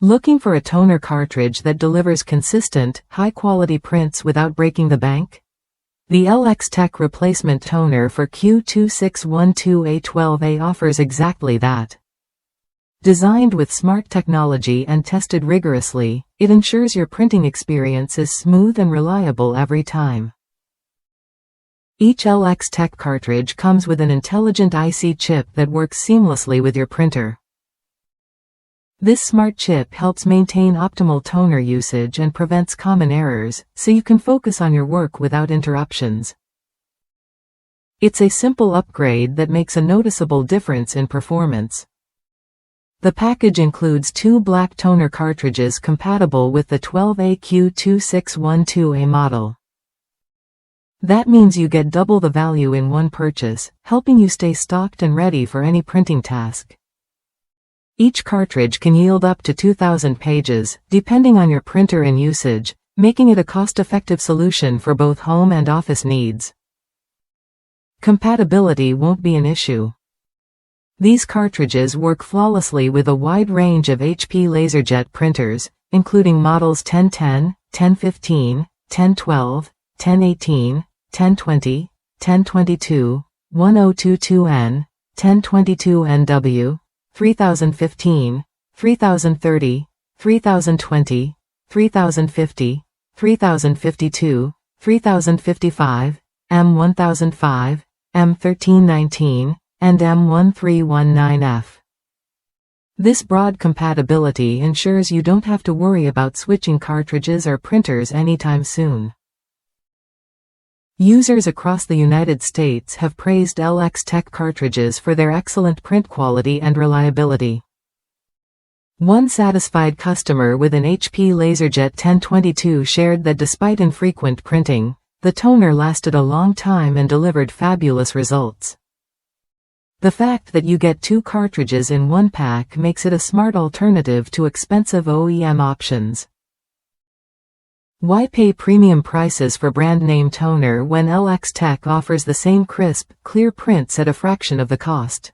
Looking for a toner cartridge that delivers consistent, high-quality prints without breaking the bank? The LxTek replacement toner for Q2612A offers exactly that. Designed with smart technology and tested rigorously, it ensures your printing experience is smooth and reliable every time. Each LxTek cartridge comes with an intelligent IC chip that works seamlessly with your printer. This smart chip helps maintain optimal toner usage and prevents common errors, so you can focus on your work without interruptions. It's a simple upgrade that makes a noticeable difference in performance. The package includes 2 black toner cartridges compatible with the 12A Q2612A model. That means you get double the value in one purchase, helping you stay stocked and ready for any printing task. Each cartridge can yield up to 2,000 pages, depending on your printer and usage, making it a cost-effective solution for both home and office needs. Compatibility won't be an issue. These cartridges work flawlessly with a wide range of HP LaserJet printers, including models 1010, 1015, 1012, 1018, 1020, 1022, 1022N, 1022NW, 3015, 3030, 3020, 3050, 3052, 3055, M1005, M1319, and M1319F. This broad compatibility ensures you don't have to worry about switching cartridges or printers anytime soon. Users across the United States have praised LxTek cartridges for their excellent print quality and reliability. One satisfied customer with an HP LaserJet 1022 shared that despite infrequent printing, the toner lasted a long time and delivered fabulous results. The fact that you get 2 cartridges in one pack makes it a smart alternative to expensive OEM options. Why pay premium prices for brand-name toner when LxTek offers the same crisp, clear prints at a fraction of the cost?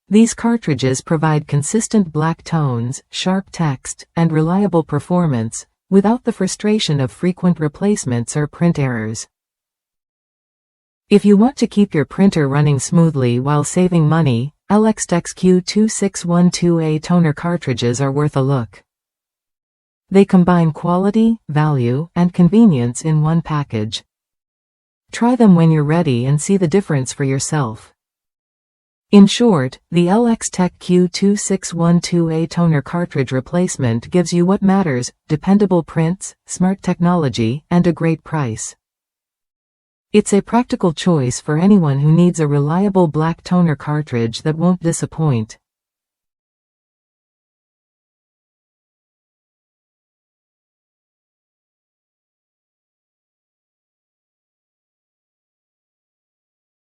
These cartridges provide consistent black tones, sharp text, and reliable performance, without the frustration of frequent replacements or print errors. If you want to keep your printer running smoothly while saving money, LxTek's Q2612A toner cartridges are worth a look. They combine quality, value, and convenience in one package. Try them when you're ready and see the difference for yourself. In short, the LxTek Q2612A toner cartridge replacement gives you what matters: dependable prints, smart technology, and a great price. It's a practical choice for anyone who needs a reliable black toner cartridge that won't disappoint.